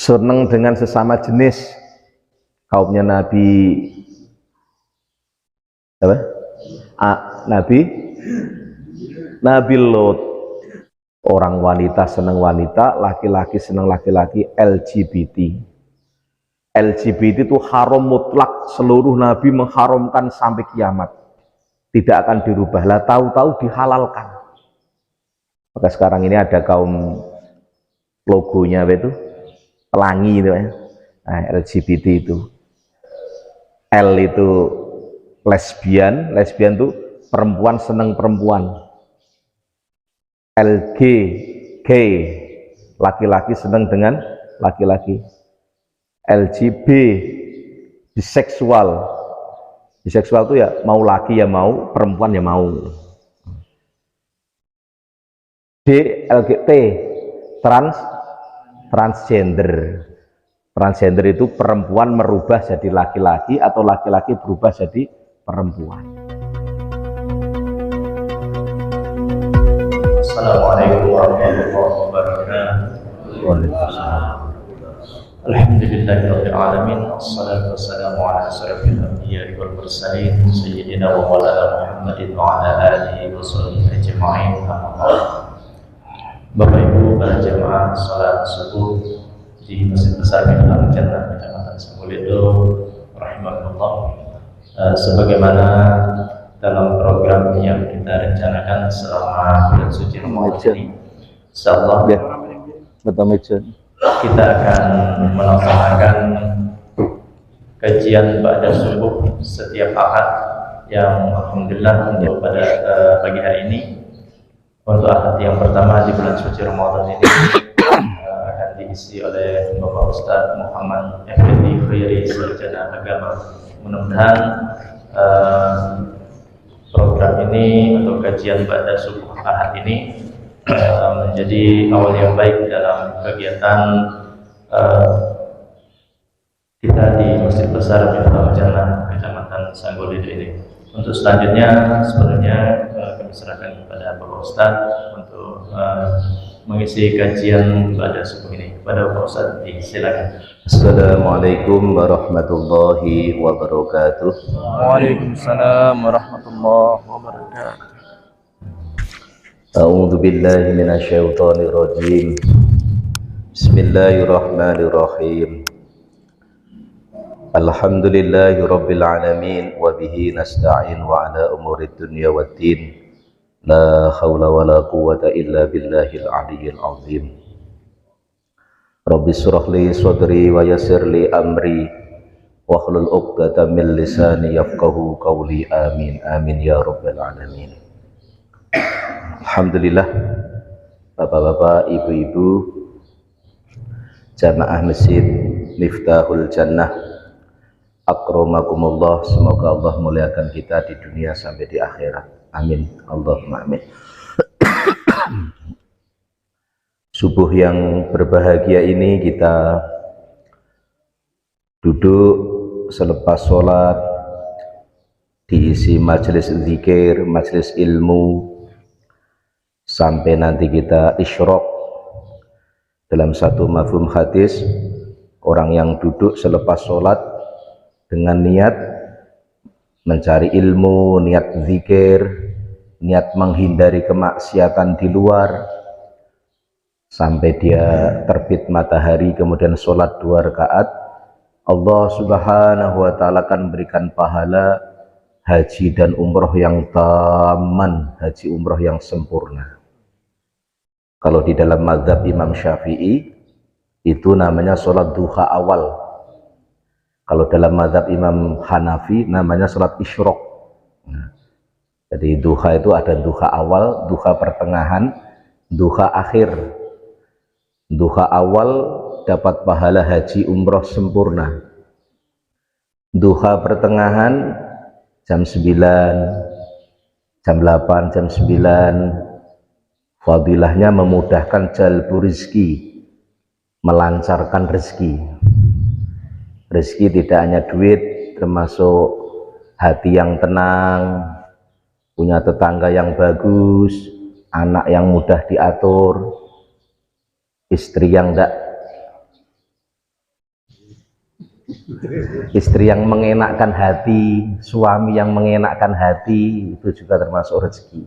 senang dengan sesama jenis. Kaumnya Nabi apa? Nabi Lot. Orang wanita senang wanita, laki-laki senang laki-laki. LGBT. LGBT itu haram mutlak, seluruh Nabi mengharamkan sampai kiamat, tidak akan dirubah. Lah tahu-tahu dihalalkan. Maka sekarang ini ada kaum logonya apa itu? Pelangi itu ya. Nah, LGBT itu. L itu lesbian itu perempuan senang perempuan. LG gay, laki-laki senang dengan laki-laki. LGB biseksual itu ya mau laki ya mau, perempuan ya mau. D LGBT transgender itu perempuan merubah jadi laki-laki atau laki-laki berubah jadi perempuan. Assalamualaikum warahmatullahi wabarakatuh. Waalaikumsalam. Alhamdulillahirabbil alamin, wassalatu wassalamu ala asyrafil anbiya'i wal mursalin sayyidina wa maulana Muhammadin wa ala alihi wa sahbihi ajma'in. Bapak Ibu para jemaah salat subuh di Masjid Besar Minhajul Jannah Kecamatan Sanggulido rahimakumullah. Sebagaimana dalam program yang kita rencanakan selama bulan suci Ramadan ini, insyaallah kita akan melaksanakan kajian ba'da subuh setiap ahad, yang alhamdulillah untuk pada pagi hari ini, untuk ahad yang pertama di bulan suci Ramadan ini akan diisi oleh Bapak Ustadz Muhammad Effendi Khairi, sarjana agama. Mudah-mudahan program ini atau kajian ba'da subuh ahad ini menjadi awal yang baik dalam kegiatan kita di Masjid Besar Minhajul Jannah Kecamatan Sanggulido ini. Untuk selanjutnya sebenarnya kami serahkan kepada Bapak Ustadz untuk mengisi kajian ba'da subuh ini. Kepada Bapak Ustadz, silakan. Assalamualaikum warahmatullahi wabarakatuh. Waalaikumsalam warahmatullahi wabarakatuh. A'udzu billahi minasyaitonir rajim. Bismillahirrahmanirrahim. Alhamdulillahirabbil alamin wa bihi nasta'in wa ala umurid dunya waddin. La haula wala quwwata illa billahil aliyyil azim. Rabbi shrah li sadri wa yassir li amri wahlul 'uqdatam min lisani yafqahu qawli. Amin amin ya rabbal alamin. Alhamdulillah, bapak-bapak, ibu-ibu, jamaah Masjid Miftahul Jannah, akramakumullah, semoga Allah muliakan kita di dunia sampai di akhirat. Amin, Allahumma amin. Subuh yang berbahagia ini kita duduk selepas sholat, diisi majelis zikir, majelis ilmu, sampai nanti kita isyraq. Dalam satu mafhum hadis, orang yang duduk selepas sholat dengan niat mencari ilmu, niat zikir, niat menghindari kemaksiatan di luar, sampai dia terbit matahari kemudian sholat 2 rakaat, Allah subhanahu wa ta'ala akan memberikan pahala haji dan umroh yang taman, haji umroh yang sempurna. Kalau di dalam mazhab Imam Syafi'i itu namanya sholat duha awal. Kalau dalam mazhab Imam Hanafi namanya sholat isyraq. Jadi duha itu ada duha awal, duha pertengahan, duha akhir. Duha awal dapat pahala haji umroh sempurna. Duha pertengahan jam 9, jam 8, jam 9, fadilahnya memudahkan jalbu rizki, melancarkan rezeki. Rezeki tidak hanya duit, termasuk hati yang tenang, punya tetangga yang bagus, anak yang mudah diatur, istri yang tidak Istri yang mengenakkan hati, suami yang mengenakkan hati, itu juga termasuk rezeki.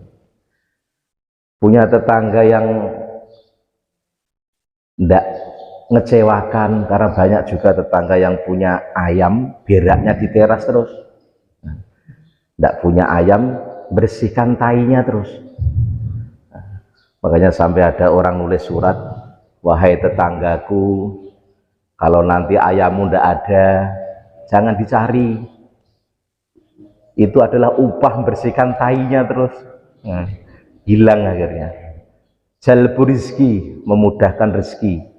Punya tetangga yang tidak ngecewakan, karena banyak juga tetangga yang punya ayam, beraknya di teras terus. Tidak punya ayam, bersihkan tainya terus. Makanya sampai ada orang nulis surat, wahai tetanggaku, kalau nanti ayammu tidak ada, jangan dicari. Itu adalah upah bersihkan tainya terus. Hilang akhirnya. Jalbu rizki, memudahkan rezeki.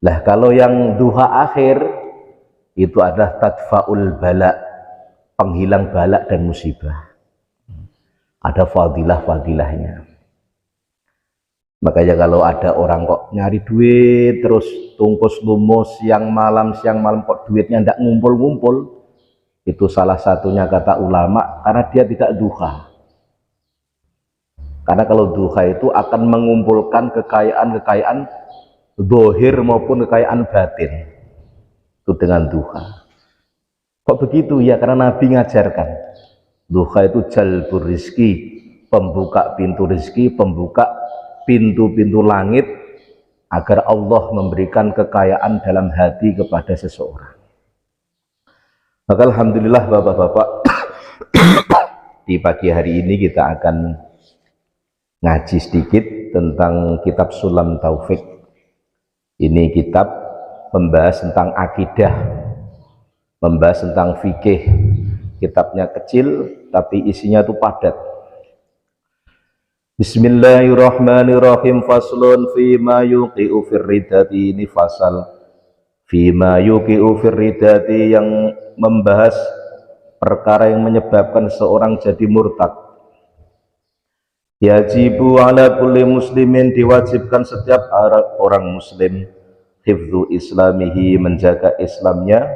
Lah kalau yang duha akhir, itu adalah tadfa'ul bala, penghilang balak dan musibah. Ada fadilah-fadilahnya. Makanya kalau ada orang kok nyari duit terus tungkus lumus siang malam kok duitnya tidak ngumpul-ngumpul, itu salah satunya kata ulama karena dia tidak duha. Karena kalau duha itu akan mengumpulkan kekayaan zahir maupun kekayaan batin. Itu dengan duha. Kok begitu? Ya karena Nabi ngajarkan duha itu jalbur rizki, pembuka pintu rizki, pembuka pintu-pintu langit agar Allah memberikan kekayaan dalam hati kepada seseorang. Maka alhamdulillah Bapak-bapak, di pagi hari ini kita akan ngaji sedikit tentang kitab Sulam Taufik. Ini kitab membahas tentang akidah, membahas tentang fikih. Kitabnya kecil tapi isinya itu padat. Bismillahirrahmanirrahim. Faslun fima yuqi'u firridati. Ini fasal fima yuqi'u firridati yang membahas perkara yang menyebabkan seorang jadi murtad. Yajibu ala kulli muslimin, diwajibkan setiap orang muslim, hifdzu islamihi, menjaga Islamnya,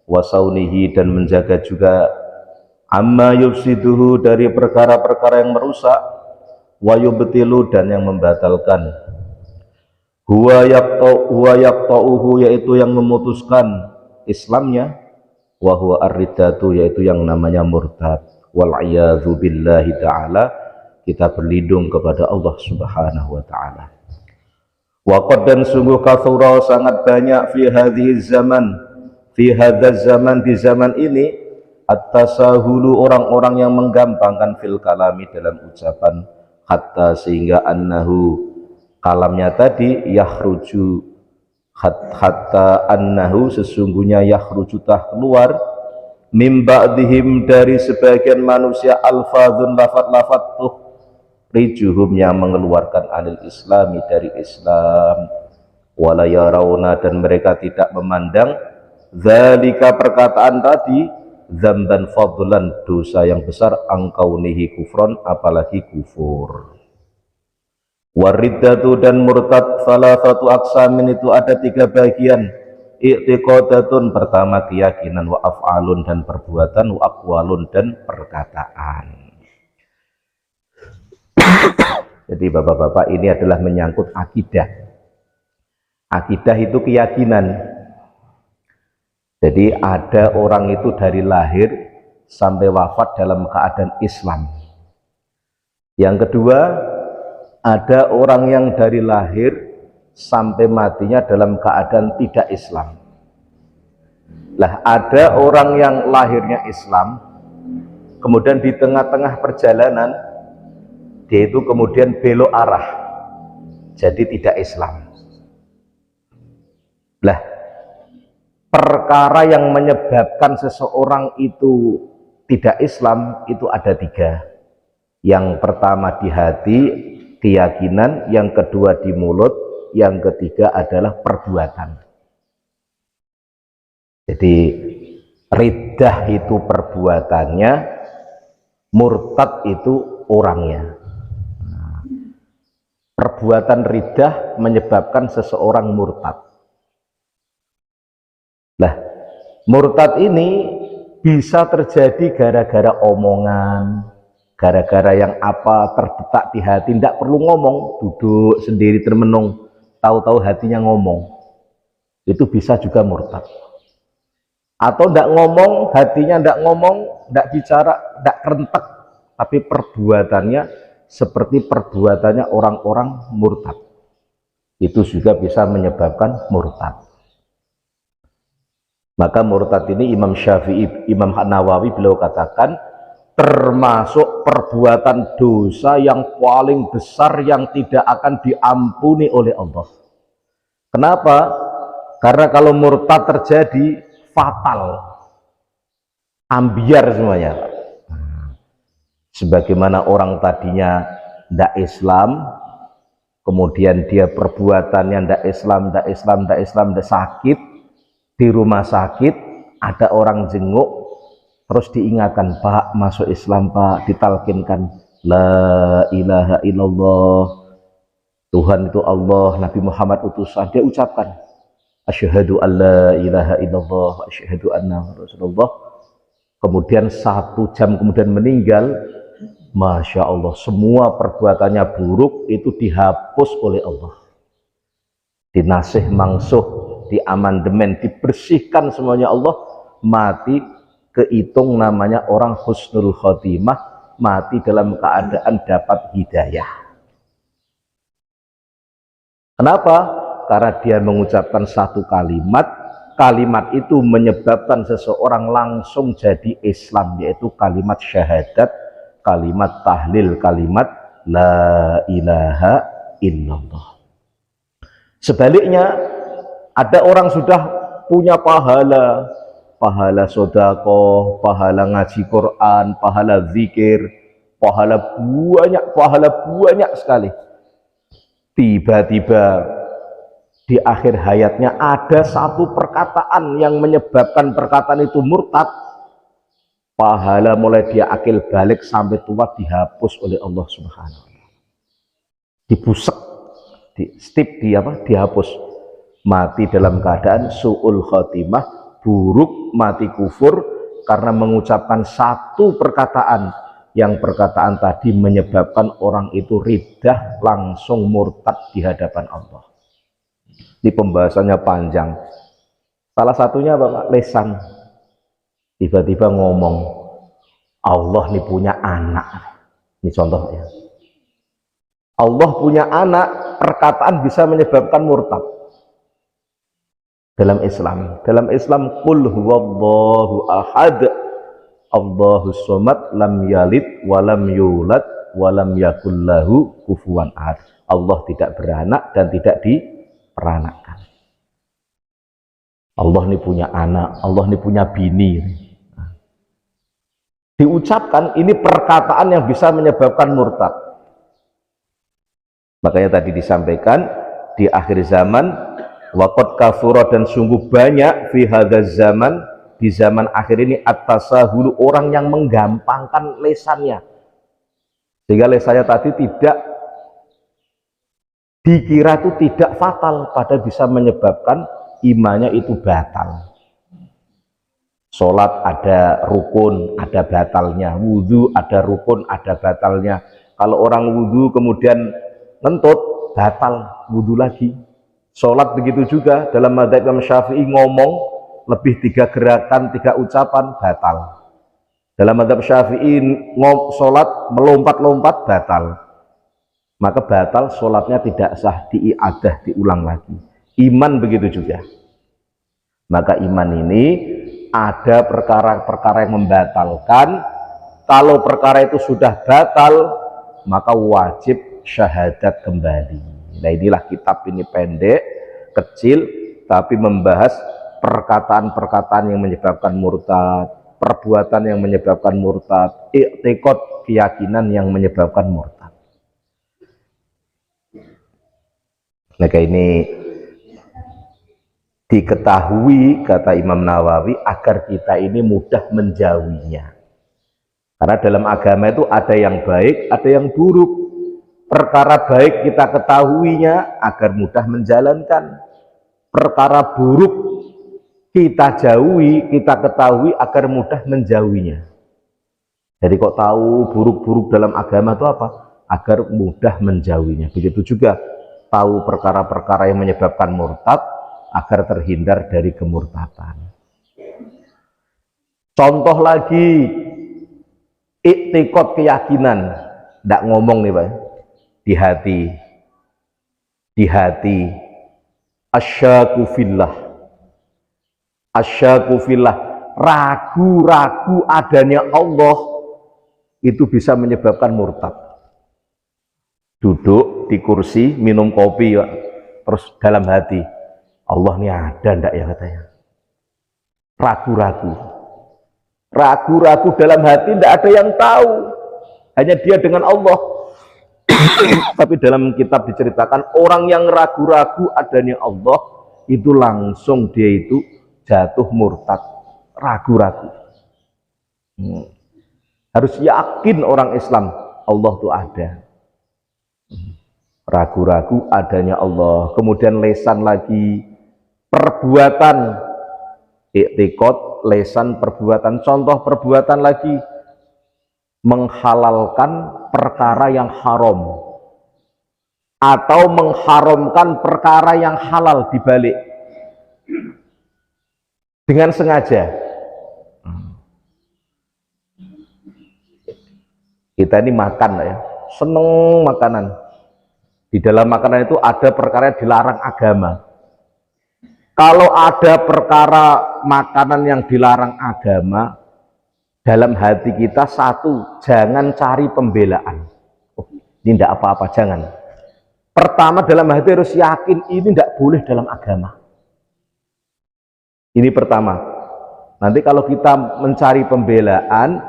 wasaunihi, dan menjaga juga amma yufsiduhu, dari perkara-perkara yang merusak, wa yubtilu, dan yang membatalkan, huwa yaqta'uhu, yaitu yang memutuskan Islamnya, wa huwa ar-riddatu, yaitu yang namanya murtad. Wal a'yadzu billahi ta'ala, kita berlindung kepada Allah Subhanahu wa ta'ala. Wa qad, dan sungguh kathura, sangat banyak, fi hadhihi zaman, fi hadzal zaman, di zaman ini, at-tasahulu, orang-orang yang menggampangkan fil kalami, dalam ucapan, hatta, sehingga annahu, kalamnya tadi, yakhruju, hatta annahu, sesungguhnya yakhruju, tah keluar, mim ba'dihim, dari sebagian manusia, alfadhun, lafat-lafat tuh rijuhum, yang mengeluarkan anil islami, dari Islam, wala yarawna, dan mereka tidak memandang dzalika, perkataan tadi, dzamban fadlan, dosa yang besar, angkaunihi kufron, apalagi kufur. Wariddatu, dan murtad, salah satu aksamin, itu ada 3 bagian. I'tiqadatun, pertama keyakinan, wa af'alun, dan perbuatan, wa aqwalun, dan perkataan. Jadi bapak-bapak, ini adalah menyangkut akidah. Akidah itu keyakinan. Jadi ada orang itu dari lahir sampai wafat dalam keadaan Islam. Yang kedua, ada orang yang dari lahir sampai matinya dalam keadaan tidak Islam. Lah, ada orang yang lahirnya Islam, kemudian di tengah-tengah perjalanan dia itu kemudian belok arah, jadi tidak Islam. Lah, perkara yang menyebabkan seseorang itu tidak Islam itu ada 3. Yang pertama di hati, keyakinan. Yang kedua di mulut. Yang ketiga adalah perbuatan. Jadi riddah itu perbuatannya, murtad itu orangnya. Perbuatan riddah menyebabkan seseorang murtad. Nah, murtad ini bisa terjadi gara-gara omongan, gara-gara yang apa terdetak di hati, tidak perlu ngomong, duduk sendiri termenung, tahu-tahu hatinya ngomong, itu bisa juga murtad. Atau tidak ngomong, hatinya tidak ngomong, tidak bicara, tidak kerentek, tapi perbuatannya seperti perbuatannya orang-orang murtad. Itu juga bisa menyebabkan murtad. Maka murtad ini Imam Syafi'i, Imam Nawawi beliau katakan termasuk perbuatan dosa yang paling besar yang tidak akan diampuni oleh Allah. Kenapa? Karena kalau murtad terjadi fatal, ambiar semuanya. Sebagaimana orang tadinya tidak Islam, kemudian dia perbuatannya tidak Islam, tidak sakit, di rumah sakit ada orang jenguk, terus diingatkan, Pak masuk Islam Pak, ditalkinkan la ilaha illallah, Tuhan itu Allah, Nabi Muhammad utusan, dia ucapkan asyhadu an la ilaha illallah, asyhadu anna Rasulullah. Kemudian 1 jam kemudian meninggal, Masya Allah, semua perbuatannya buruk itu dihapus oleh Allah, dinasih mangsuh, diamandemen, dibersihkan semuanya Allah, mati kehitung namanya orang husnul khotimah, mati dalam keadaan dapat hidayah. Kenapa? Karena dia mengucapkan satu kalimat, kalimat itu menyebabkan seseorang langsung jadi Islam, yaitu kalimat syahadat, kalimat tahlil, kalimat la ilaha illallah. Sebaliknya, ada orang sudah punya pahala, pahala sodako, pahala ngaji Quran, pahala zikir, pahala banyak sekali. Tiba-tiba di akhir hayatnya ada satu perkataan yang menyebabkan perkataan itu murtad, pahala mulai dia akil balik sampai tua dihapus oleh Allah Subhanahu wa Ta'ala, dibusek, di stip, dihapus, mati dalam keadaan su'ul khotimah, buruk, mati kufur karena mengucapkan satu perkataan yang perkataan tadi menyebabkan orang itu riddah, langsung murtad di hadapan Allah. Ini pembahasannya panjang. Salah satunya apa? Lesan. Tiba-tiba ngomong, Allah ini punya anak. Ini contohnya. Allah punya anak, perkataan bisa menyebabkan murtad. Dalam Islam, qul huwallahu ahad, Allahus somad, lam yalid walam yulad walam yakul lahu kufuwan ahad. Allah tidak beranak dan tidak diperanakkan. Allah ini punya anak, Allah ini punya bini. Diucapkan, ini perkataan yang bisa menyebabkan murtad. Makanya tadi disampaikan di akhir zaman, waqad kafura, dan sungguh banyak fi hadzal zaman, di zaman akhir ini, at-tasahulu, orang yang menggampangkan lesannya, sehingga lesannya tadi tidak dikira itu tidak fatal, padahal bisa menyebabkan imannya itu batal. Sholat ada rukun, ada batalnya. Wudhu ada rukun, ada batalnya. Kalau orang wudhu kemudian ngentut, batal wudhu lagi. Sholat begitu juga, dalam madzhab Imam Syafi'i ngomong lebih 3 gerakan, 3 ucapan, batal. Dalam madzhab Syafi'i sholat melompat-lompat, batal. Maka batal, sholatnya tidak sah, diiadah, diulang lagi. Iman begitu juga. Maka iman ini ada perkara-perkara yang membatalkan. Kalau perkara itu sudah batal, maka wajib syahadat kembali. Nah, inilah kitab ini pendek, kecil, tapi membahas perkataan-perkataan yang menyebabkan murtad, perbuatan yang menyebabkan murtad, i'tiqad, keyakinan yang menyebabkan murtad. Maka ini diketahui, kata Imam Nawawi, agar kita ini mudah menjauhinya. Karena dalam agama itu ada yang baik, ada yang buruk. Perkara baik kita ketahuinya agar mudah menjalankan. Perkara buruk kita jauhi, kita ketahui agar mudah menjauhinya. Jadi kok tahu buruk-buruk dalam agama itu apa? Agar mudah menjauhinya. Begitu juga tahu perkara-perkara yang menyebabkan murtad, agar terhindar dari kemurtadan. Contoh lagi, iktikad keyakinan, tidak ngomong nih Pak, di hati, asyaku fillah, ragu-ragu adanya Allah itu bisa menyebabkan murtad. Duduk di kursi, minum kopi ya, terus dalam hati, Allah ini ada ndak ya katanya. Ragu-ragu dalam hati, tidak ada yang tahu, hanya dia dengan Allah. Tapi dalam kitab diceritakan orang yang ragu-ragu adanya Allah itu langsung dia itu jatuh murtad, ragu-ragu. Harus yakin orang Islam Allah itu ada. Ragu-ragu adanya Allah. Kemudian lesan lagi, perbuatan, iktikad, lesan, perbuatan. Contoh perbuatan lagi, menghalalkan perkara yang haram atau mengharamkan perkara yang halal dibalik dengan sengaja. Kita ini makan ya, seneng makanan. Di dalam makanan itu ada perkara yang dilarang agama. Kalau ada perkara makanan yang dilarang agama, dalam hati kita satu, jangan cari pembelaan. Oh, ini tidak apa-apa, jangan. Pertama dalam hati harus yakin ini tidak boleh dalam agama. Ini pertama. Nanti kalau kita mencari pembelaan,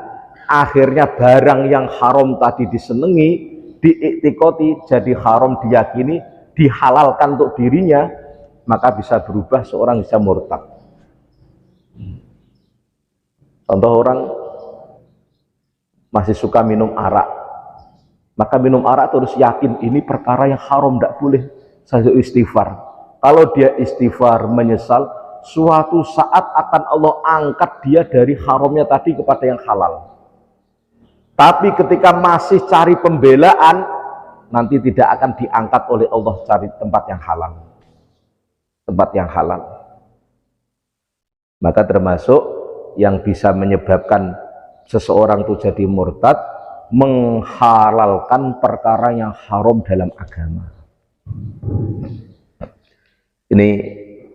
akhirnya barang yang haram tadi disenangi, diiktikoti, jadi haram diyakini, dihalalkan untuk dirinya, maka bisa berubah, seorang bisa murtad. Contoh orang masih suka minum arak, maka minum arak terus yakin ini perkara yang haram, tidak boleh, saya istighfar. Kalau dia istighfar, menyesal, suatu saat akan Allah angkat dia dari haramnya tadi kepada yang halal. Tapi ketika masih cari pembelaan, nanti tidak akan diangkat oleh Allah, cari tempat yang halal. Tempat yang halal. Maka termasuk yang bisa menyebabkan seseorang itu jadi murtad, menghalalkan perkara yang haram dalam agama. Ini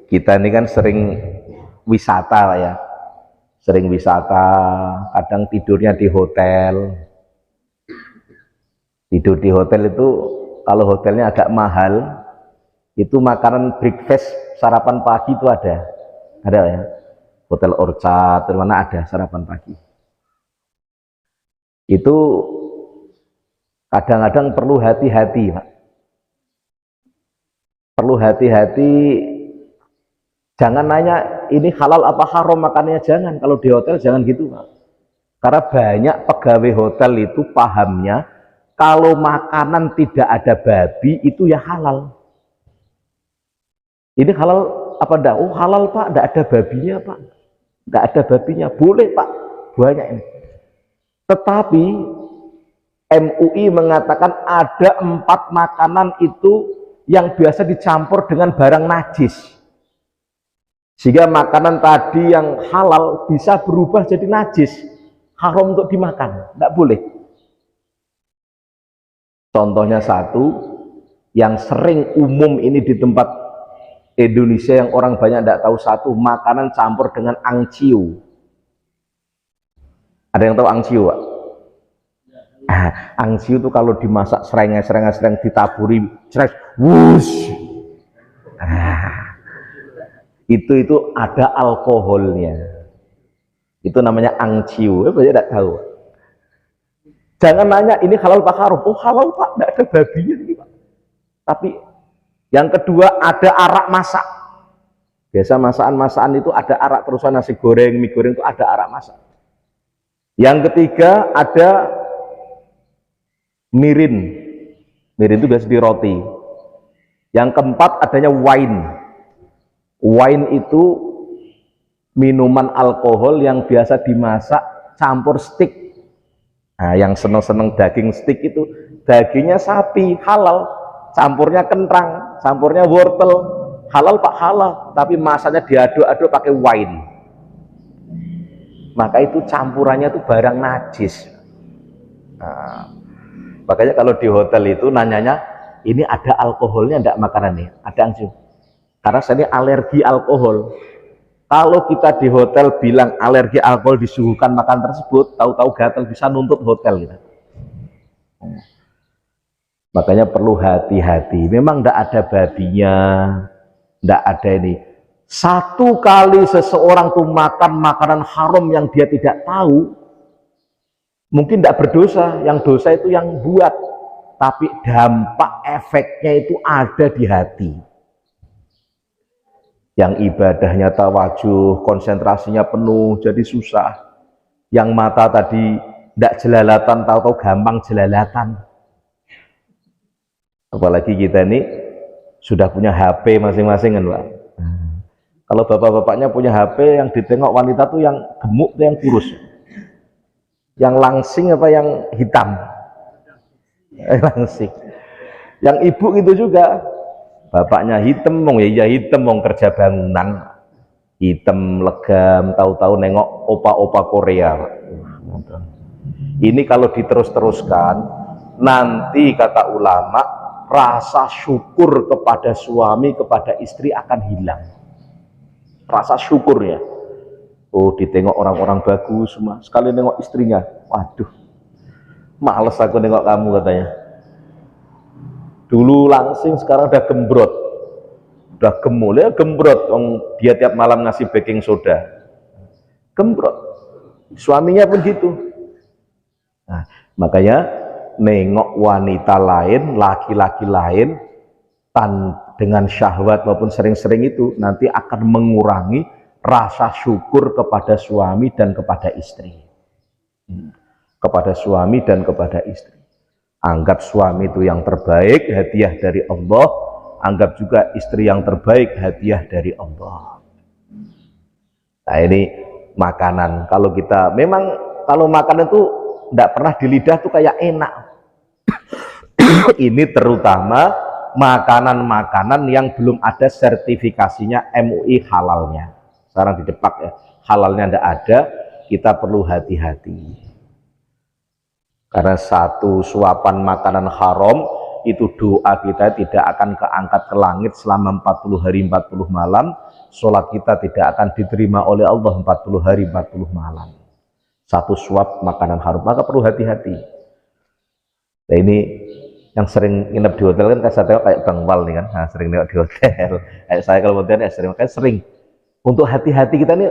kita ini kan sering wisata lah ya. Sering wisata, kadang tidurnya di hotel. Tidur di hotel itu, kalau hotelnya agak mahal, itu makanan breakfast, sarapan pagi itu ada ya. Hotel Orchard, mana ada sarapan pagi. Itu kadang-kadang perlu hati-hati, Pak. Perlu hati-hati. Jangan nanya ini halal apa haram makannya, jangan. Kalau di hotel jangan gitu, Pak. Karena banyak pegawai hotel itu pahamnya kalau makanan tidak ada babi itu ya halal. Ini halal apa enggak? Oh halal Pak, enggak ada babinya Pak. Enggak ada babinya, boleh Pak. Banyak ini. Tetapi MUI mengatakan ada 4 makanan itu yang biasa dicampur dengan barang najis. Sehingga makanan tadi yang halal bisa berubah jadi najis, haram untuk dimakan, tidak boleh. Contohnya satu, yang sering umum ini di tempat Indonesia yang orang banyak tidak tahu, satu, makanan campur dengan angciu. Ada yang tahu angciu, Pak? Angciu itu kalau dimasak sereng ditaburi, wush. Itu ada alkoholnya, itu namanya angciu. Banyak tidak tahu. Jangan nanya ini halal Pak haram. Oh halal Pak, tidak ada babinya ini Pak. Tapi yang kedua ada arak masak. Biasa masakan itu ada arak, terusan nasi goreng, mie goreng itu ada arak masak. Yang ketiga ada mirin itu biasa di roti. Yang keempat adanya wine. Wine itu minuman alkohol yang biasa dimasak campur steak. Nah, yang seneng-seneng daging steak itu dagingnya sapi halal, campurnya kentang, campurnya wortel, halal Pak halal, tapi masaknya diaduk-aduk pakai wine. maka itu campurannya itu barang najis. Nah, makanya kalau di hotel itu nanyanya, ini ada alkoholnya enggak makanannya? Ada angsu. Karena saya ini alergi alkohol. Kalau kita di hotel bilang alergi alkohol disuguhkan makan tersebut, tahu-tahu gatal bisa nuntut hotel gitu. Makanya perlu hati-hati. Memang enggak ada babinya, enggak ada ini. Satu kali seseorang tuh makan makanan haram yang dia tidak tahu, mungkin tidak berdosa, yang dosa itu yang buat, tapi dampak efeknya itu ada di hati. Yang ibadahnya tawajuh, konsentrasinya penuh, jadi susah. Yang mata tadi tidak jelalatan, tahu-tahu gampang jelalatan. Apalagi kita ini sudah punya HP masing-masing kan, Pak. Kalau bapak-bapaknya punya HP, yang ditengok wanita tuh yang gemuk tuh yang kurus. Yang langsing apa yang hitam? Langsing. Yang ibu itu juga, bapaknya hitam, ya hitam, kerja bangunan, hitam legam, tahu-tahu nengok opa-opa Korea. Ini kalau diterus-teruskan, nanti kata ulama, rasa syukur kepada suami, kepada istri akan hilang. Rasa syukurnya. Oh, ditengok orang-orang bagus semua, sekali nengok istrinya, waduh, males aku nengok kamu katanya. Dulu langsing, sekarang udah gembrot, udah gemul ya, gembrot. Dia tiap malam ngasih baking soda, gembrot. Suaminya pun gitu. Nah, makanya nengok wanita lain, laki-laki lain dengan syahwat maupun sering-sering itu nanti akan mengurangi rasa syukur kepada suami dan kepada istri. Kepada suami dan kepada istri. Anggap suami itu yang terbaik, hadiah dari Allah. Anggap juga istri yang terbaik, hadiah dari Allah. Nah, ini makanan. Kalau kita memang kalau makanan itu tidak pernah di lidah tuh kayak enak. Ini terutama makanan-makanan yang belum ada sertifikasinya MUI halalnya. Sekarang di Depak ya, halalnya tidak ada, kita perlu hati-hati. Karena satu suapan makanan haram, itu doa kita tidak akan keangkat ke langit selama 40 hari 40 malam, sholat kita tidak akan diterima oleh Allah 40 hari 40 malam. Satu suap makanan haram, maka perlu hati-hati. Nah, ini yang sering nginep di hotel kan saya tengok kayak Bang Wal nih kan, nah, sering nginep di hotel. Kayak saya kalau hotel ya sering. Untuk hati-hati kita ini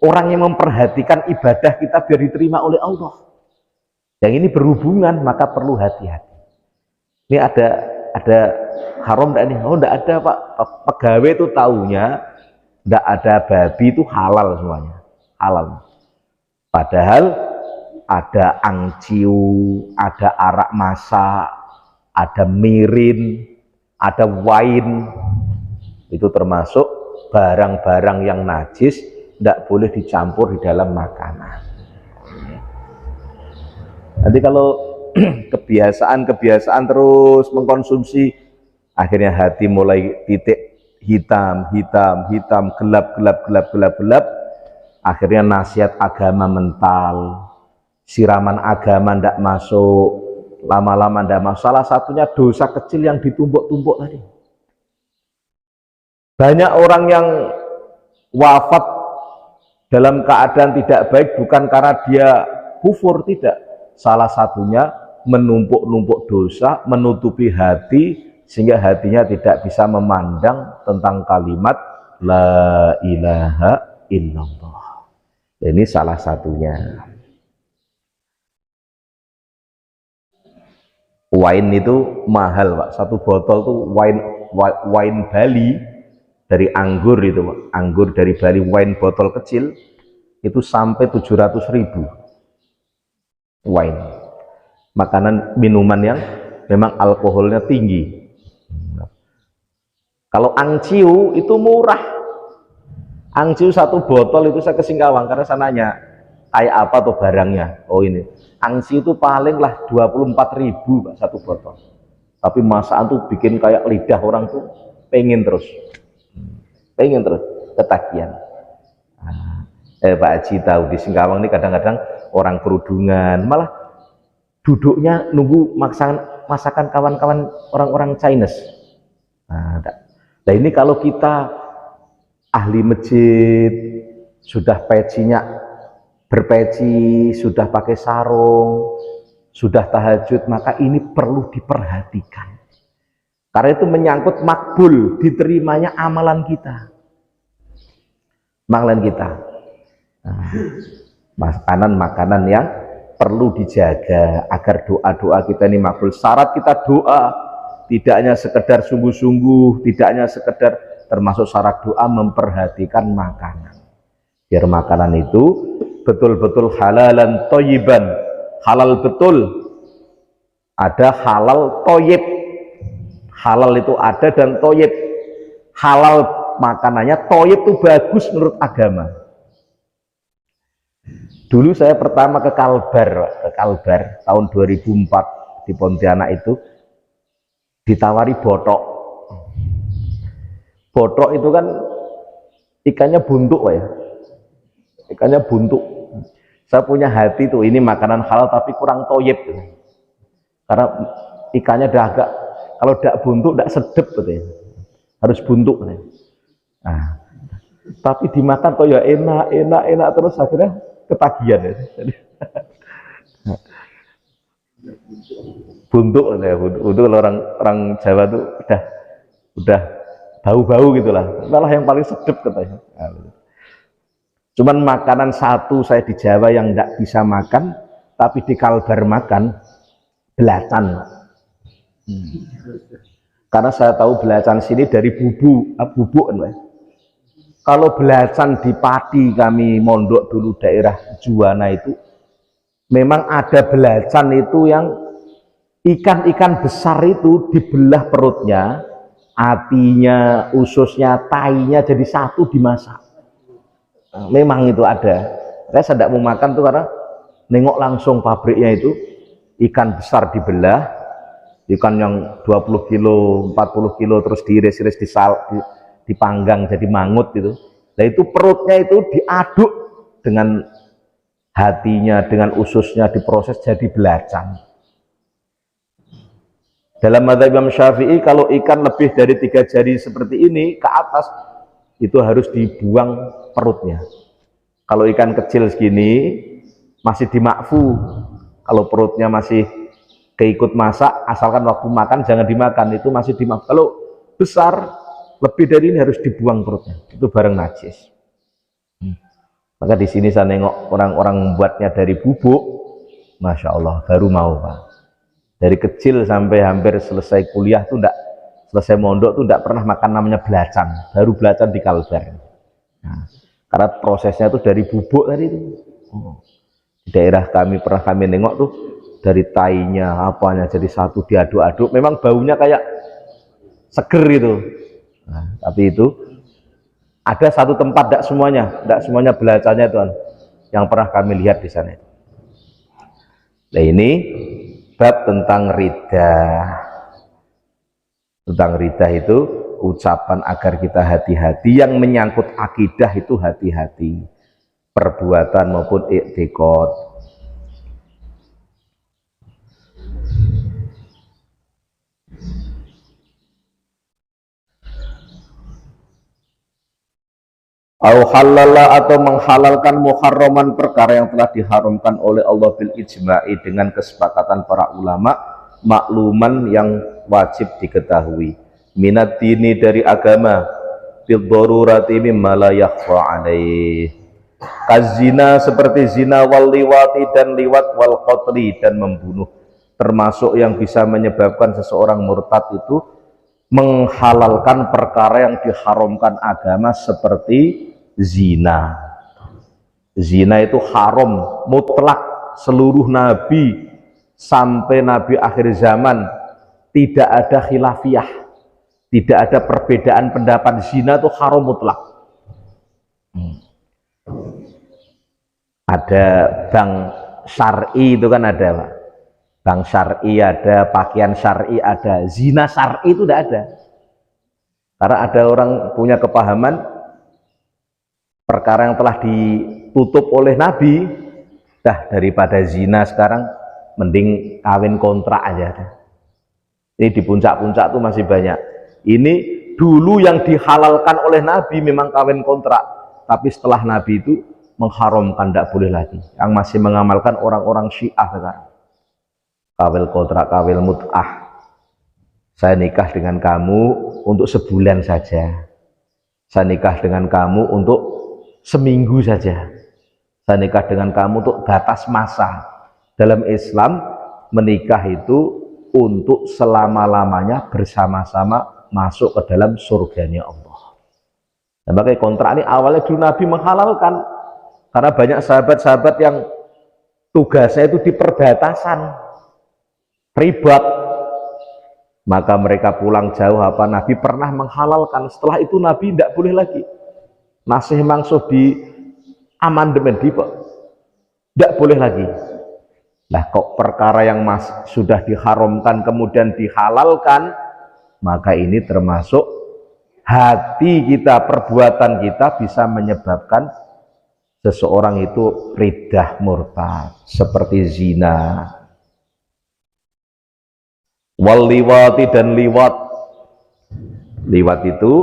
orang yang memperhatikan ibadah kita biar diterima oleh Allah. Yang ini berhubungan, maka perlu hati-hati. Ini ada haram enggak nih? Oh, enggak ada, Pak. Pegawai itu taunya enggak ada babi itu halal semuanya. Halal. Padahal ada angciu, ada arak masak, ada mirin, ada wine. Itu termasuk barang-barang yang najis, tidak boleh dicampur di dalam makanan. Nanti kalau kebiasaan terus mengkonsumsi, akhirnya hati mulai titik hitam, gelap, akhirnya nasihat agama mental, siraman agama tidak masuk, lama-lama tidak masuk. Salah satunya dosa kecil yang ditumpuk-tumpuk tadi. Banyak orang yang wafat dalam keadaan tidak baik bukan karena dia kufur, tidak. Salah satunya menumpuk-numpuk dosa, menutupi hati sehingga hatinya tidak bisa memandang tentang kalimat la ilaha illallah. Ini salah satunya. Wine itu mahal, Pak. Satu botol tuh wine Bali dari anggur itu, Pak. Anggur dari Bali, wine botol kecil itu sampai 700.000. Wine, makanan minuman yang memang alkoholnya tinggi. Kalau angciu itu murah. Angciu satu botol itu saya ke Singkawang karena saya nanya kayak apa tuh barangnya. Oh, ini angciu itu paling lah 24.000, Pak, satu botol. Tapi masakan tuh bikin kayak lidah orang tuh pengen terus ketagihan. Nah, Pak Haji tahu di Singkawang ini kadang-kadang orang kerudungan malah duduknya nunggu masakan kawan-kawan orang-orang Chinese. Nah ini kalau kita ahli masjid, sudah pecinya berpeci, sudah pakai sarung, sudah tahajud, maka ini perlu diperhatikan. Karena itu menyangkut makbul, diterimanya amalan kita. Amalan kita. Makanan-makanan yang perlu dijaga agar doa-doa kita ini makbul. Syarat kita doa, tidak hanya sekedar sungguh-sungguh, tidak hanya sekedar, termasuk syarat doa memperhatikan makanan. Biar makanan itu betul-betul halalan thayyiban. Halal betul. Ada halal thayyib. Halal itu ada dan thayyib. Halal makanannya, thayyib itu bagus menurut agama. Dulu saya pertama ke Kalbar tahun 2004 di Pontianak itu ditawari botok. Botok itu kan ikannya buntuk ya. Ikannya buntuk. Saya punya hati tuh, ini makanan halal tapi kurang thayyib gitu. Karena ikannya udah agak, kalau tidak buntuk tidak sedep gitu ya. Harus buntuk gitu. Nah, tapi dimakan kok ya enak terus akhirnya ketagihan ya. Buntuk ya, buntuk kalau orang Jawa tuh udah bau-bau gitulah. Malah yang paling sedep katanya. Cuman makanan satu saya di Jawa yang tidak bisa makan, tapi di Kalbar makan, belacan. Karena saya tahu belacan sini dari bubuk. Kalau belacan di Pati, kami mondok dulu daerah Juwana itu, memang ada belacan itu yang ikan-ikan besar itu dibelah perutnya, hatinya, ususnya, tainya jadi satu dimasak. Memang itu ada. Saya tidak mau makan tuh karena nengok langsung pabriknya itu, ikan besar dibelah, ikan yang 20 kilo, 40 kilo terus diiris-iris dipanggang jadi mangut gitu. Nah itu perutnya itu diaduk dengan hatinya, dengan ususnya diproses jadi belacan. Dalam mazhab Imam Syafi'i kalau ikan lebih dari 3 jari seperti ini ke atas itu harus dibuang perutnya. Kalau ikan kecil segini masih dimakfu, kalau perutnya masih keikut masak, asalkan waktu makan jangan dimakan, itu masih dimakfu. Kalau besar lebih dari ini harus dibuang perutnya, itu barang najis. Maka di sini saya nengok orang-orang membuatnya dari bubuk, masya Allah baru mau Pak. Dari kecil sampai hampir selesai kuliah tuh enggak, selesai mondok tuh enggak pernah makan namanya belacan, baru belacan di Kalbar. Nah, karena prosesnya tuh dari bubuk tadi itu. Di daerah kami pernah kami nengok tuh dari tainya apanya jadi satu diaduk-aduk, memang baunya kayak seger itu. Nah, tapi itu ada satu tempat, tidak semuanya belacannya Tuhan, yang pernah kami lihat di sana. Nah ini bab tentang rida. Tentang rida itu ucapan agar kita hati-hati, yang menyangkut akidah itu hati-hati, perbuatan maupun i'tiqad. Au halala atau menghalalkan muharraman perkara yang telah diharamkan oleh Allah bil ijma'i dengan kesepakatan para ulama, makluman yang wajib diketahui, minat dini dari agama, bil darurati mimma la yakhfa alaih, kazina seperti zina, wal liwati dan liwat, wal qatli dan membunuh, termasuk yang bisa menyebabkan seseorang murtad itu menghalalkan perkara yang diharamkan agama seperti zina. Zina itu haram mutlak, seluruh nabi sampai nabi akhir zaman tidak ada khilafiyah, tidak ada perbedaan pendapat, zina itu haram mutlak. Ada bank syar'i itu kan ada Pak, bank syar'i ada, pakaian syar'i ada, zina syar'i itu tidak ada. Karena ada orang punya kepahaman perkara yang telah ditutup oleh Nabi, dah daripada zina sekarang mending kawin kontrak aja. Ini di puncak-puncak tuh masih banyak. Ini dulu yang dihalalkan oleh Nabi memang kawin kontrak, tapi setelah Nabi itu mengharamkan, tidak boleh lagi. Yang masih mengamalkan orang-orang Syiah sekarang. Kawin kontrak, kawin mut'ah. Saya nikah dengan kamu untuk sebulan saja. Saya nikah dengan kamu untuk seminggu saja. Saya nikah dengan kamu untuk batas masa. Dalam Islam, menikah itu untuk selama-lamanya bersama-sama masuk ke dalam surganya Allah. Dan makanya kontrak ini awalnya dulu Nabi menghalalkan, karena banyak sahabat-sahabat yang tugasnya itu di perbatasan, ribet, maka mereka pulang jauh. Nabi pernah menghalalkan, setelah itu Nabi tidak boleh lagi. Nasih mangsuh di amandemen, tidak boleh lagi. Nah, kok perkara yang sudah diharamkan kemudian dihalalkan, maka ini termasuk hati kita, perbuatan kita bisa menyebabkan seseorang itu riddah murtad, seperti zina, wal liwati, dan liwat. Liwat itu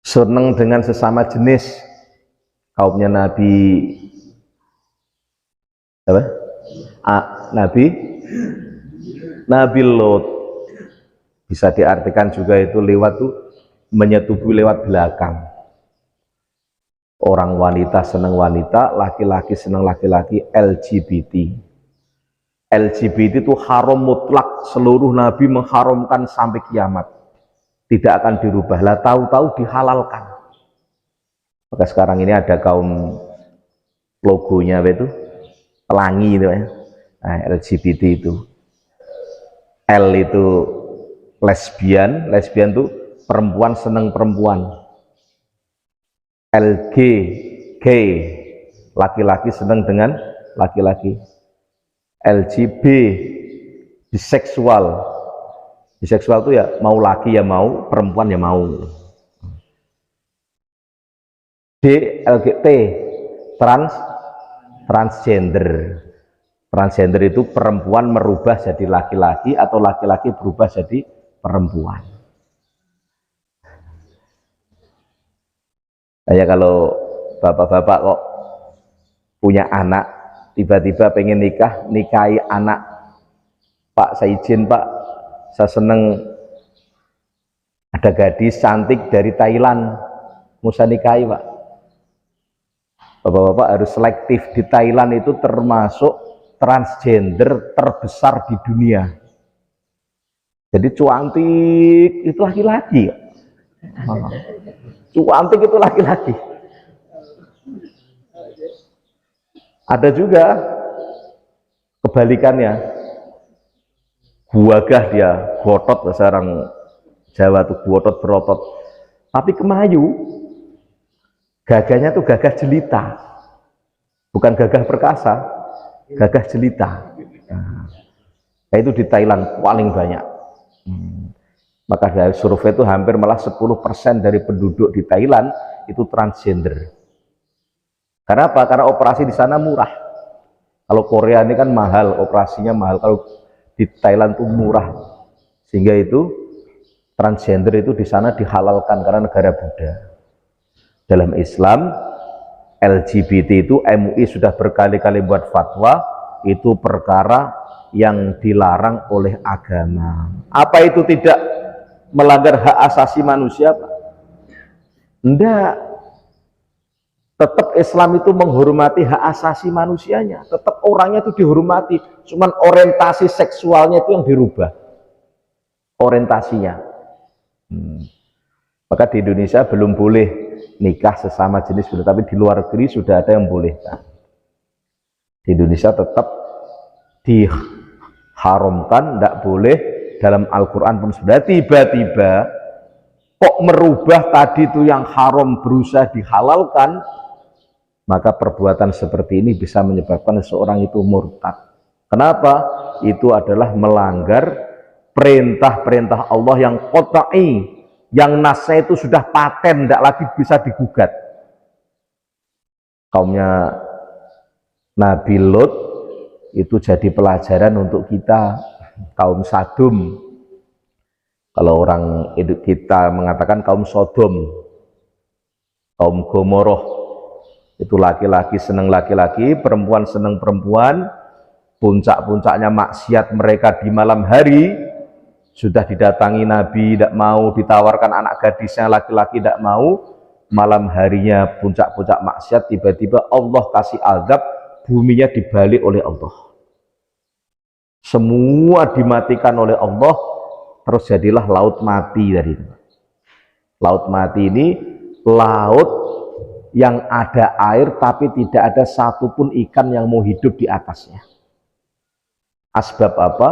senang dengan sesama jenis. Kaumnya Nabi apa? Nabi Lot. Bisa diartikan juga itu lewat tuh menyetubuhi lewat belakang. Orang wanita senang wanita, laki-laki senang laki-laki, LGBT. LGBT itu haram mutlak, seluruh Nabi mengharamkan sampai kiamat. Tidak akan dirubah. Lah tahu-tahu dihalalkan. Maka sekarang ini ada kaum logonya apa itu? Pelangi itu ya. Nah, LGBT itu. L itu lesbian, lesbian itu perempuan senang perempuan. LG, gay, laki-laki senang dengan laki-laki. LGB, biseksual. Biseksual itu ya mau laki ya mau, perempuan ya mau. D, LGBT, transgender. Transgender itu perempuan merubah jadi laki-laki atau laki-laki berubah jadi perempuan. Kayak kalau bapak-bapak kok punya anak, tiba-tiba pengen nikahi anak. Pak, saya izin Pak, saya seneng ada gadis cantik dari Thailand, mau saya nikahi Pak. Bapak-bapak harus selektif. Di Thailand itu termasuk transgender terbesar di dunia. Jadi cuantik itu laki-laki. Cuantik itu laki-laki. Ada juga kebalikannya. Guagah dia, gotot, bahasa orang Jawa tuh gotot berotot. Tapi kemayu, gagahnya tuh gagah jelita. Bukan gagah perkasa, gagah jelita. Nah, itu di Thailand paling banyak. Maka dari survei itu hampir malah 10% dari penduduk di Thailand itu transgender. Karena apa? Karena operasi di sana murah. Kalau Korea ini kan mahal, operasinya mahal. Kalau di Thailand itu murah. Sehingga itu transgender itu di sana dihalalkan karena negara Buddha. Dalam Islam, LGBT itu MUI sudah berkali-kali buat fatwa, itu perkara yang dilarang oleh agama. Apa itu tidak melanggar hak asasi manusia, Pak? Enggak. Tetap Islam itu menghormati hak asasi manusianya. Tetap orangnya itu dihormati. Cuman orientasi seksualnya itu yang dirubah. Orientasinya. Maka di Indonesia belum boleh nikah sesama jenis, tapi di luar negeri sudah ada yang boleh. Nah, di Indonesia tetap diharamkan, tidak boleh. Dalam Al-Quran pun sudah tiba-tiba kok merubah tadi itu yang haram berusaha dihalalkan, maka perbuatan seperti ini bisa menyebabkan seseorang itu murtad. Kenapa? Itu adalah melanggar perintah-perintah Allah yang qat'i, yang nasnya itu sudah paten, tidak lagi bisa digugat. Kaumnya Nabi Lot itu jadi pelajaran untuk kita, kaum Sadum. Kalau orang kita mengatakan kaum Sodom, kaum Gomoroh, itu laki-laki senang laki-laki, perempuan senang perempuan, puncak-puncaknya maksiat mereka di malam hari. Sudah didatangi Nabi, tidak mau, ditawarkan anak gadisnya, laki-laki tidak mau. Malam harinya puncak-puncak maksiat, tiba-tiba Allah kasih azab, buminya dibalik oleh Allah. Semua dimatikan oleh Allah, terus jadilah laut mati dari itu. Laut mati ini laut yang ada air tapi tidak ada satupun ikan yang mau hidup di atasnya. Asbab apa?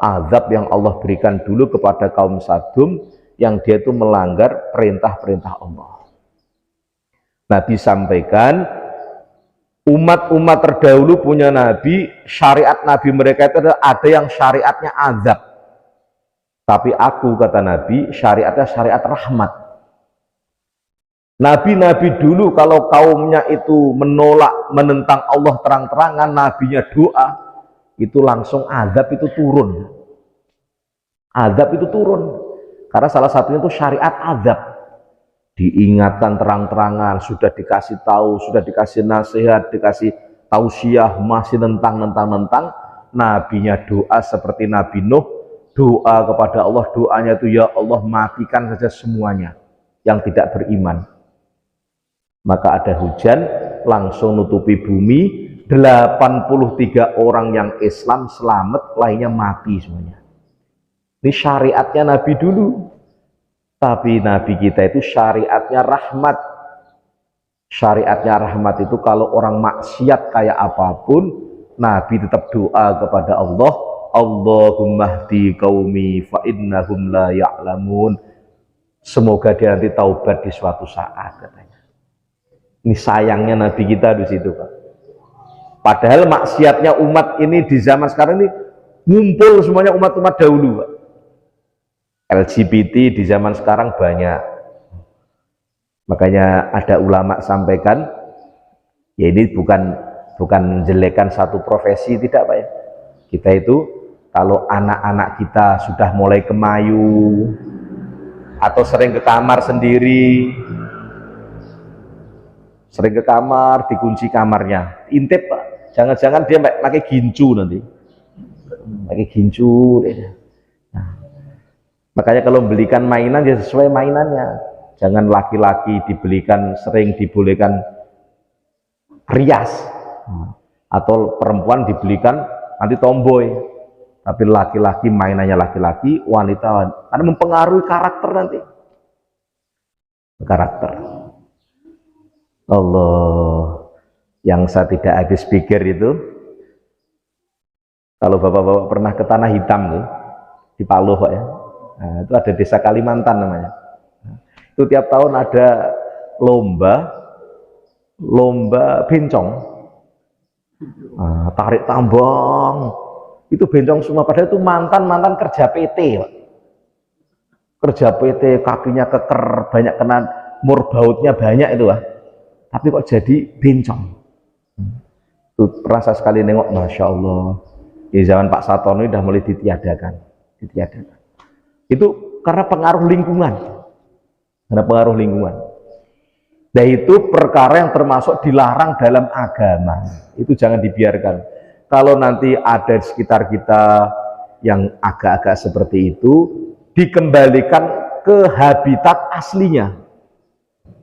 Azab yang Allah berikan dulu kepada kaum Sadum yang dia itu melanggar perintah-perintah Allah. Nabi sampaikan, umat-umat terdahulu punya Nabi, syariat Nabi mereka itu ada yang syariatnya azab. Tapi aku, kata Nabi, syariatnya syariat rahmat. Nabi-nabi dulu kalau kaumnya itu menolak, menentang Allah terang-terangan, nabinya doa, itu langsung azab itu turun. Azab itu turun. Karena salah satunya itu syariat azab. Diingatkan terang-terangan, sudah dikasih tahu, sudah dikasih nasihat, dikasih tausiah, masih nentang. Nabinya doa seperti Nabi Nuh, doa kepada Allah, doanya itu, ya Allah matikan saja semuanya yang tidak beriman. Maka ada hujan, langsung nutupi bumi, 83 orang yang Islam selamat, lainnya mati semuanya. Ini syariatnya Nabi dulu. Tapi Nabi kita itu syariatnya rahmat. Syariatnya rahmat itu kalau orang maksiat kayak apapun, Nabi tetap doa kepada Allah, Allahumma hdi qaumi fa innahum la ya'lamun. Semoga dia nanti taubat di suatu saat, katanya. Ini sayangnya Nabi kita di situ, Pak. Padahal maksiatnya umat ini di zaman sekarang ini ngumpul semuanya umat-umat dahulu, Pak. LGBT di zaman sekarang banyak. Makanya ada ulama sampaikan, ya ini bukan menjelekan satu profesi, tidak, Pak ya. Kita itu kalau anak-anak kita sudah mulai kemayu atau sering ke kamar sendiri, sering ke kamar, dikunci kamarnya, intip, Pak. Jangan-jangan dia pakai gincu nanti, pakai gincu. Nah, makanya kalau belikan mainan ya sesuai mainannya. Jangan laki-laki dibelikan, sering dibolehkan rias, atau perempuan dibelikan nanti tomboy. Tapi laki-laki mainannya laki-laki, wanita, karena mempengaruhi karakter nanti. Karakter. Allah, yang saya tidak habis pikir itu, kalau bapak-bapak pernah ke Tanah Hitam tuh, di Paluh, Pak ya. Nah, itu ada desa Kalimantan namanya. Nah, itu tiap tahun ada lomba bencong, tarik tambang, itu bencong semua. Padahal itu mantan kerja PT, Pak. Kerja PT, kakinya keker, banyak kena murbautnya banyak itu, Pak. Tapi kok jadi bencong. Itu rasa sekali nengok, Masya Allah, di zaman Pak Satono sudah mulai ditiadakan. Itu karena pengaruh lingkungan. Nah, itu perkara yang termasuk dilarang dalam agama. Itu jangan dibiarkan. Kalau nanti ada di sekitar kita yang agak-agak seperti itu, dikembalikan ke habitat aslinya.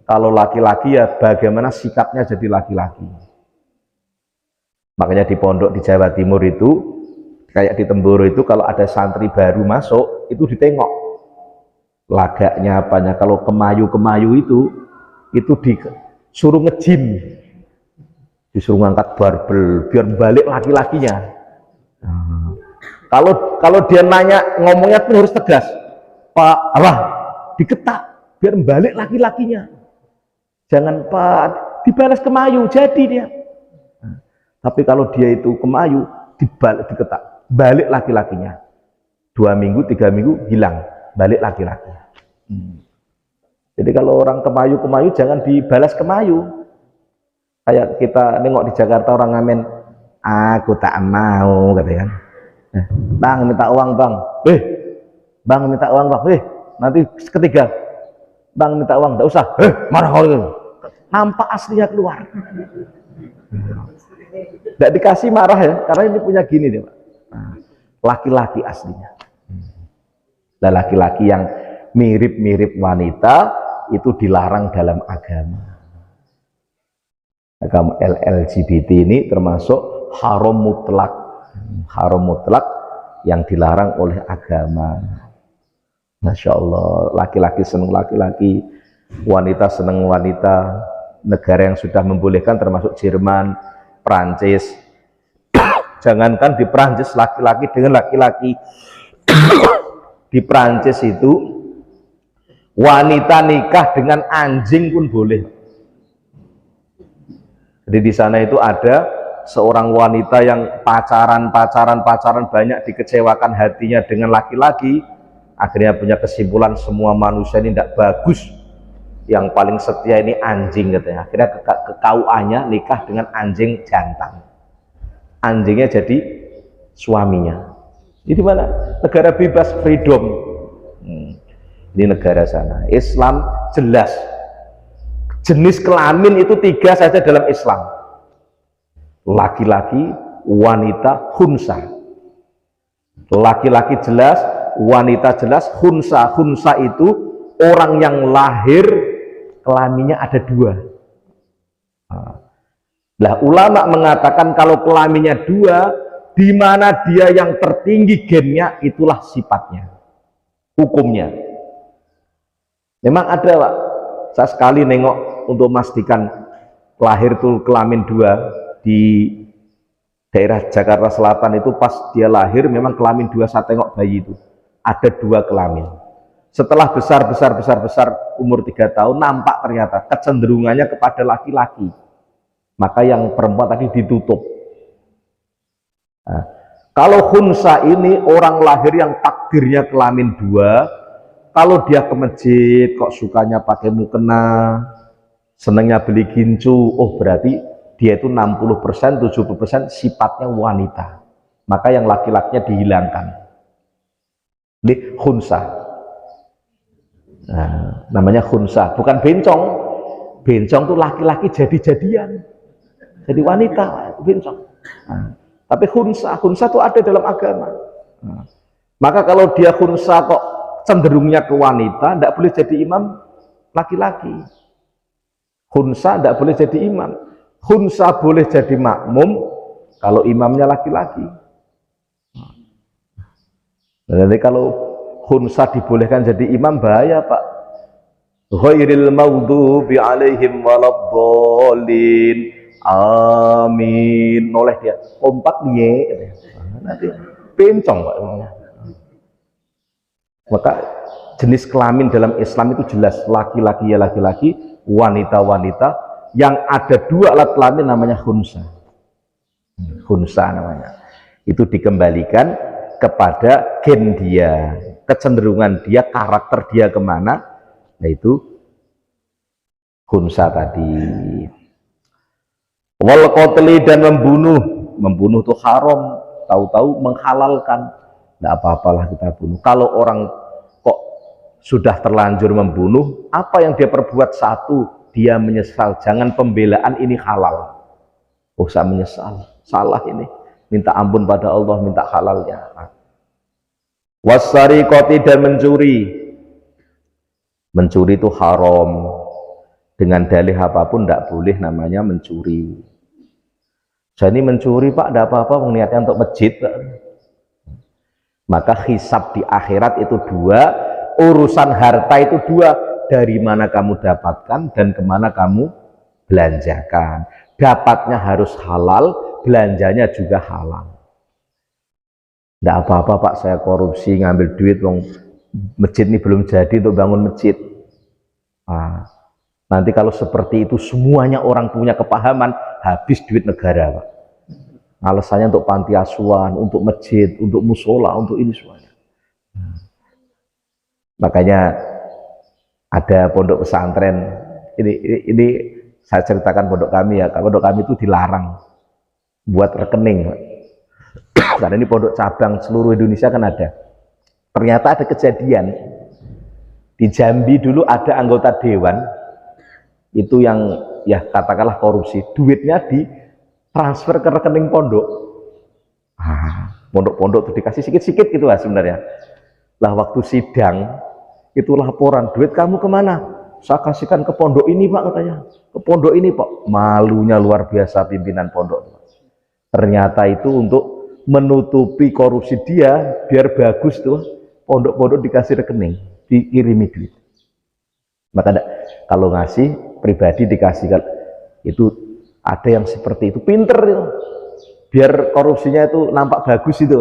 Kalau laki-laki ya bagaimana sikapnya jadi laki-laki. Makanya di pondok di Jawa Timur itu, kayak di Temboro itu, kalau ada santri baru masuk, itu ditengok lagaknya apanya. Kalau kemayu itu disuruh nge-gym, disuruh ngangkat barbel biar balik laki-lakinya. Kalau dia nanya, ngomongnya pun harus tegas, Pak, apa? Diketak biar balik laki-lakinya. Jangan, Pak, dibalas kemayu, jadi dia. Tapi kalau dia itu kemayu, dibalik, diketak, balik laki-lakinya. 2 minggu, 3 minggu hilang, balik laki-laki. Jadi kalau orang kemayu jangan dibalas kemayu. Kayak kita nengok di Jakarta orang ngamen, aku tak mau, katanya kan. Bang minta uang bang, bang minta uang bang, nanti ketiga, bang minta uang, tidak usah, marah kau itu. Nampak aslinya keluar. Tidak dikasih marah ya, karena ini punya gini deh Pak. Laki-laki aslinya. Dan laki-laki yang mirip-mirip wanita itu dilarang dalam agama. Agama LGBT ini termasuk haram mutlak yang dilarang oleh agama. Masya Allah, laki-laki senang laki-laki, wanita senang wanita. Negara yang sudah membolehkan termasuk Jerman, Prancis. Jangankan di Prancis laki-laki dengan laki-laki, di Prancis itu wanita nikah dengan anjing pun boleh. Jadi di sana itu ada seorang wanita yang pacaran banyak, dikecewakan hatinya dengan laki-laki, akhirnya punya kesimpulan semua manusia ini tidak bagus, yang paling setia ini anjing katanya. Akhirnya ke KUA-nya nikah dengan anjing jantan, anjingnya jadi suaminya. Ini di mana? Negara bebas, freedom. Ini negara sana. Islam jelas. Jenis kelamin itu 3 saja dalam Islam. Laki-laki, wanita, khunsa. Laki-laki jelas, wanita jelas, khunsa. Khunsa itu orang yang lahir kelaminnya ada 2. Nah, ulama mengatakan kalau kelaminnya 2, di mana dia yang tertinggi gennya, itulah sifatnya, hukumnya. Memang ada Pak, saya sekali nengok untuk memastikan lahir tuh kelamin 2 di daerah Jakarta Selatan itu, pas dia lahir memang kelamin 2, saya tengok bayi itu ada 2 kelamin. Setelah besar umur 3 tahun, nampak ternyata kecenderungannya kepada laki-laki, maka yang perempuan tadi ditutup. Nah, kalau khunsa ini orang lahir yang takdirnya kelamin 2, kalau dia ke masjid kok sukanya pakai mukena, senangnya beli gincu, oh berarti dia itu 60%, 70% sifatnya wanita, maka yang laki-lakinya dihilangkan. Ini khunsa. Nah, namanya khunsa, bukan bencong. Bencong tuh laki-laki jadi-jadian, jadi wanita, bencong. Nah, tapi khunsa tuh ada dalam agama. Nah, maka kalau dia khunsa kok cenderungnya ke wanita, tidak boleh jadi imam laki-laki. Khunsa tidak boleh jadi imam. Khunsa boleh jadi makmum kalau imamnya laki-laki. Jadi kalau khunsa dibolehkan jadi imam, bahaya Pak. Ghairil maghdubi alaihim waladdallin. Amin. Noleh dia kompak dia. Nanti bencong Pak. Maka jenis kelamin dalam Islam itu jelas, laki-laki ya laki-laki, wanita-wanita, yang ada 2 alat kelamin namanya khunsa. Khunsa namanya. Itu dikembalikan kepada gen dia, kecenderungan dia, karakter dia kemana, yaitu khunsa tadi. Wal qatli, dan membunuh itu haram, tahu-tahu menghalalkan. Tidak apa-apalah kita bunuh. Kalau orang kok sudah terlanjur membunuh, apa yang dia perbuat, 1, dia menyesal, jangan pembelaan ini halal. Oh saya menyesal, salah ini, minta ampun pada Allah, minta halalnya. Wasariqati, dan mencuri itu haram, dengan dalih apapun tidak boleh namanya mencuri. Jadi mencuri Pak, tidak apa-apa, niatnya untuk masjid. Maka hisab di akhirat itu 2, urusan harta itu 2, dari mana kamu dapatkan dan kemana kamu belanjakan. Dapatnya harus halal, belanjanya juga halal. Tidak apa-apa Pak, saya korupsi ngambil duit, masjid ini belum jadi untuk bangun masjid. Nah, nanti kalau seperti itu semuanya orang punya kepahaman, habis duit negara Pak. Alasannya untuk panti asuhan, untuk masjid, untuk musola, untuk ini semuanya. Makanya ada pondok pesantren. Ini saya ceritakan pondok kami ya. Pondok kami itu dilarang buat rekening. Karena ini pondok cabang seluruh Indonesia kan ada. Ternyata ada kejadian di Jambi dulu ada anggota dewan itu yang ya katakanlah korupsi, duitnya ditransfer ke rekening pondok. Pondok-pondok itu dikasih sikit-sikit gitu lah sebenarnya. Lah waktu sidang itu laporan, duit kamu kemana? Saya kasihkan ke pondok ini pak katanya. Ke pondok ini pak. Malunya luar biasa pimpinan pondok. Ternyata itu untuk menutupi korupsi dia, biar bagus tuh pondok-pondok dikasih rekening, dikirimi duit. Maka kalau ngasih pribadi dikasihkan, itu ada yang seperti itu, pinter itu. Biar korupsinya itu nampak bagus itu.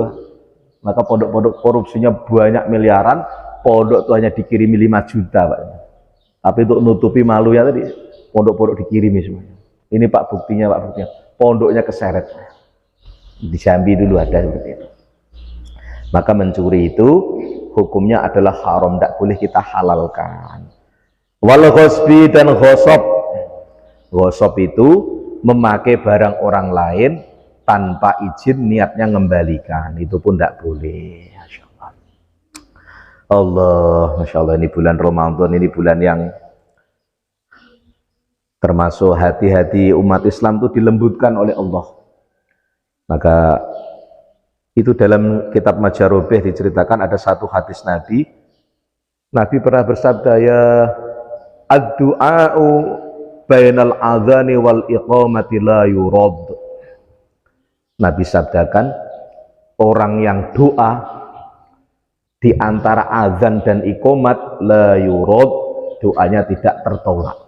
Maka pondok-pondok korupsinya banyak miliaran, pondok itu hanya dikirimi 5 juta pak. Tapi untuk nutupi malunya tadi, pondok-pondok dikirimi semuanya. Ini pak buktinya, pondoknya keseret. Di Jambi dulu ada seperti itu. Maka mencuri itu hukumnya adalah haram, tidak boleh kita halalkan. Wal ghosbi dan ghosab. Ghosab itu memakai barang orang lain tanpa izin, niatnya mengembalikan, itu pun tidak boleh. Masya Allah, Masya Allah, ini bulan Ramadan, ini bulan yang termasuk hati-hati umat Islam itu dilembutkan oleh Allah. Maka itu dalam kitab Majarobeh diceritakan ada satu hadis Nabi pernah bersabda, ya ad-du'a'u bainal adhani wal iqamati la yurad. Nabi sabdakan, orang yang doa di antara azan dan iqamat la yurad, doanya tidak tertolak.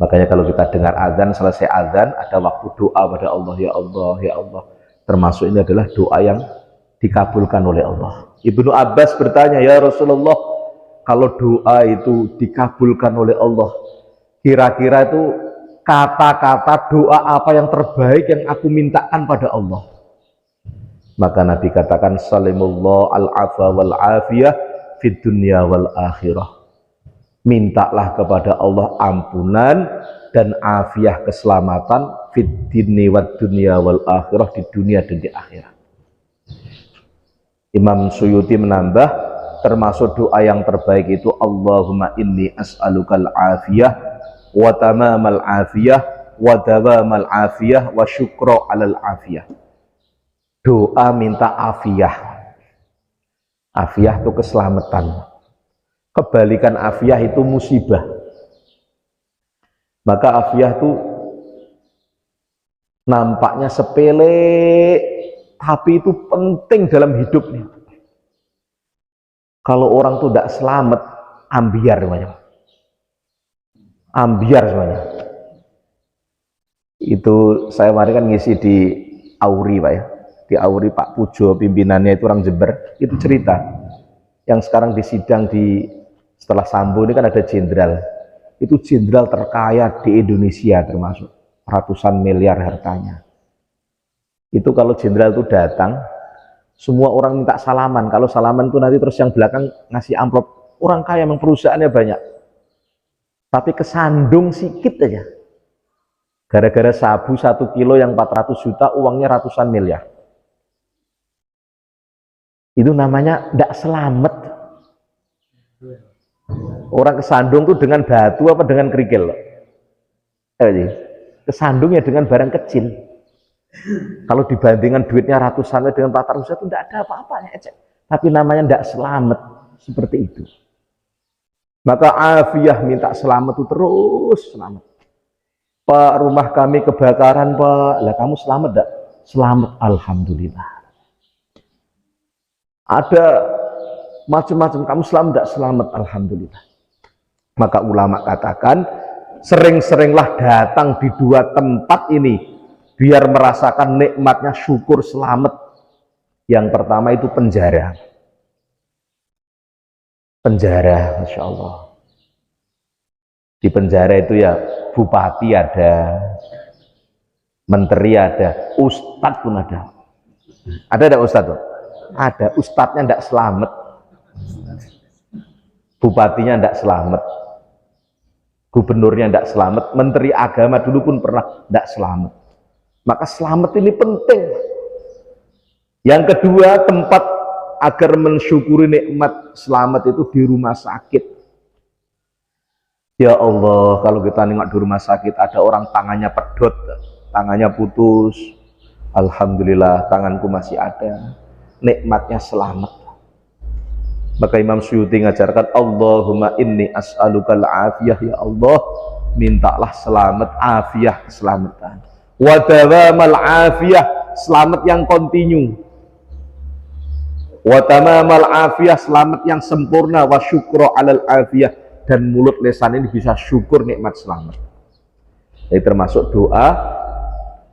Makanya kalau kita dengar azan, selesai azan ada waktu doa pada Allah, ya Allah, ya Allah. Termasuk ini adalah doa yang dikabulkan oleh Allah. Ibnu Abbas bertanya, ya Rasulullah, kalau doa itu dikabulkan oleh Allah, kira-kira itu kata-kata doa apa yang terbaik yang aku mintakan pada Allah? Maka Nabi katakan, salimullah al-afa wal-afiyah fid dunya wal akhirah. Mintalah kepada Allah ampunan dan afiah, keselamatan fid dini wad dunya wal akhirah, di dunia dan di akhirat. Imam Suyuti menambah, termasuk doa yang terbaik itu Allahumma inni as'alukal afiyah wa tamamal afiyah wa dawamal afiyah wa syukra alal afiyah. Doa minta afiyah. Afiyah itu keselamatan. Kebalikan afiyah itu musibah. Maka afiyah itu nampaknya sepele, tapi itu penting dalam hidupnya. Kalau orang itu tidak selamat, ambiar semuanya. Ambiar semuanya. Itu saya kemarin kan ngisi di Auri pak ya. Di Auri Pak Pujo, pimpinannya itu orang Jember, itu cerita. Yang sekarang disidang setelah Sambo ini kan ada jenderal. Itu jenderal terkaya di Indonesia, termasuk ratusan miliar hartanya. Itu kalau jenderal itu datang, semua orang minta salaman. Kalau salaman itu nanti terus yang belakang ngasih amplop. Orang kaya, memang perusahaannya banyak, tapi kesandung sedikit aja. Gara-gara sabu 1 kilo yang 400 juta, uangnya ratusan miliar. Itu namanya tidak selamat. Orang kesandung tuh dengan batu apa dengan kerikil? Kesandung ya dengan barang kecil. Kalau dibandingkan duitnya ratusan dengan 400 juta itu tidak ada apa-apanya. Tapi namanya tidak selamat, seperti itu. Maka afiyah, minta selamat itu terus selamat. Pak, rumah kami kebakaran pak. Lah kamu selamat tidak? Selamat, alhamdulillah. Ada macam-macam, kamu selamat tidak? Selamat, alhamdulillah. Maka ulama katakan, sering-seringlah datang di 2 tempat ini biar merasakan nikmatnya syukur selamat. Yang pertama itu penjara. Penjara, Masya Allah. Di penjara itu ya bupati ada, menteri ada, ustadz pun ada. Ada tidak ustadz? Ada, ustadznya tidak selamat. Bupatinya tidak selamat, gubernurnya tidak selamat, menteri agama dulu pun pernah tidak selamat. Maka selamat ini penting. Yang kedua, tempat agar mensyukuri nikmat selamat itu di rumah sakit. Ya Allah, kalau kita nengok di rumah sakit ada orang tangannya pedot, tangannya putus, alhamdulillah tanganku masih ada, nikmatnya selamat. Maka Imam Suyuti ngajarkan, Allahumma inni as'alukal afiyah, ya Allah, mintalah selamat, afiyah, keselamatan. Wa dawamal afiyah, selamat yang kontinu. Wa tamamal afiyah, selamat yang sempurna. Wa syukra alal afiyah, dan mulut lisan ini bisa syukur nikmat selamat. Jadi termasuk doa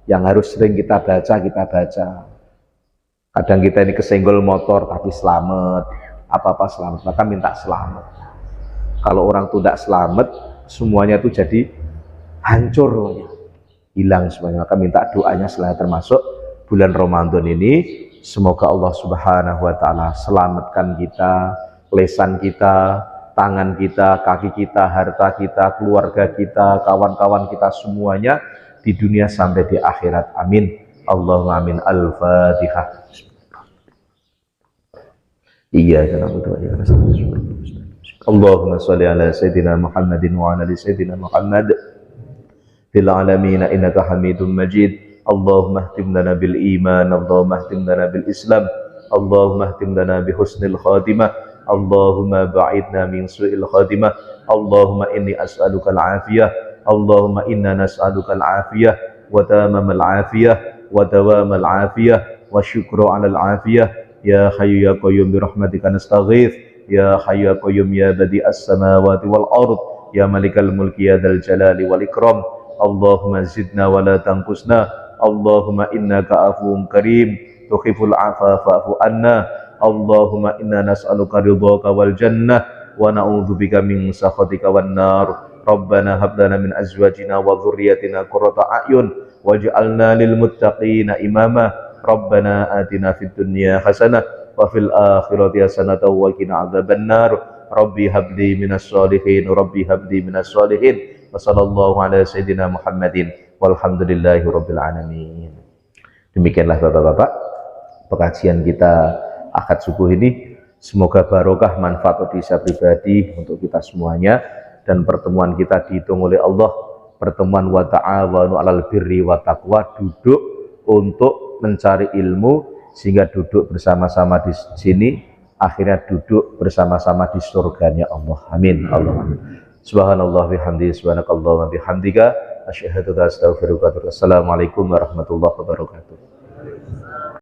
yang harus sering kita baca. Kadang kita ini kesenggol motor tapi selamat, apa-apa selamat, maka minta selamat. Kalau orang itu tidak selamat, semuanya itu jadi hancur, hilang semuanya. Maka minta doanya selalu, termasuk bulan Ramadan ini. Semoga Allah Subhanahu wa Ta'ala selamatkan kita, lesan kita, tangan kita, kaki kita, harta kita, keluarga kita, kawan-kawan kita, semuanya di dunia sampai di akhirat. Amin. Allahumma amin. Al-Fatihah. Iya, Allahumma sholli ala Sayyidina Muhammadin wa ala Sayyidina Muhammad fil alamin innaka Hamidum Majid. Allahumma ihtim lana bil iman, Allahumma ihtim lana bil Islam, Allahumma ihtim lana bi husnil khatimah, Allahumma ba'idna min su'il khatimah, Allahumma inni as'aluka al-afiyah, Allahumma inna nas'aluka al-afiyah wa tamamal afiyah wa dawamal afiyah wa syukru 'alal afiyah. Ya Hayyu ya Qayyum bi rahmatika nastaghits, ya Hayyu ya Qayyum ya badi'as samawati wal ard, ya Malikal mulki ya dzal jalali wal ikram. Allahumma zidna wa la tanqusna, Allahumma innaka afuwwun karim tuhibbul afwa fa'fu anna. Allahumma inna nas'aluka ridhaka wal jannah wa na'udzubika min sakhatika wan nar. Rabbana hab lana min azwajina wa dhurriyyatina qurrata a'yun waj'alna lil muttaqina imama. Rabbana atina fid dunya hasanah wa fil akhirati hasanah wa qina adzabannar. Rabbi habli minas sholihin, Rabbi habli minas sholihin. Wa sallallahu ala sayyidina Muhammadin walhamdulillahi rabbil alamin. Demikianlah Bapak-bapak pengajian kita akad subuh ini. Semoga barokah, manfaat untuk saya pribadi, untuk kita semuanya, dan pertemuan kita dihitung oleh Allah pertemuan wa ta'awanu 'alal birri wa taqwa, duduk untuk mencari ilmu, sehingga duduk bersama-sama di sini akhirnya duduk bersama-sama di surganya Allah. Amin. Allahumma subhanallah bihamdihi, subhanakallahumma bihamdika, asyhadu an la ilaha illa anta, astaghfiruka wa atubu ilaik. Assalamualaikum warahmatullahi wabarakatuh.